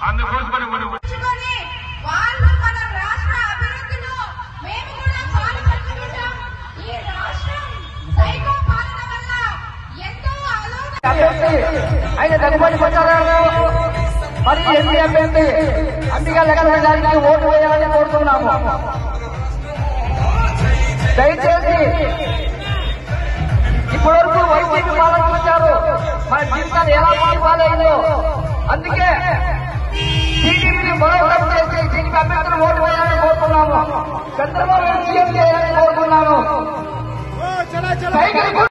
అందుకోసమని వాళ్ళు మన రాష్ట్ర అభివృద్ధిలో మేము కూడా పాలు పంచుకుంటాం. ఈ రాష్ట్రం సైకో పాలన వల్ల ఎంతో ఆయన దగ్గుబాటి ప్రచారాలు మరి ఎంపీ అభ్యర్థి అంబికా లక్ష్మణ గారికి ఓటు వేయాలని కోరుతున్నాము. దయచేసి ఇప్పటివరకు వైసీపీ పాలన చూశారు, మన జీవితాలు ఎలా పాల్పాలైందో. అందుకే టీడీపీని బలోపేతం చేసి దీనికి అభ్యర్థులు ఓటు వేయాలని కోరుతున్నాము. చంద్రబాబు సీఎం చేయాలని కోరుతున్నాము.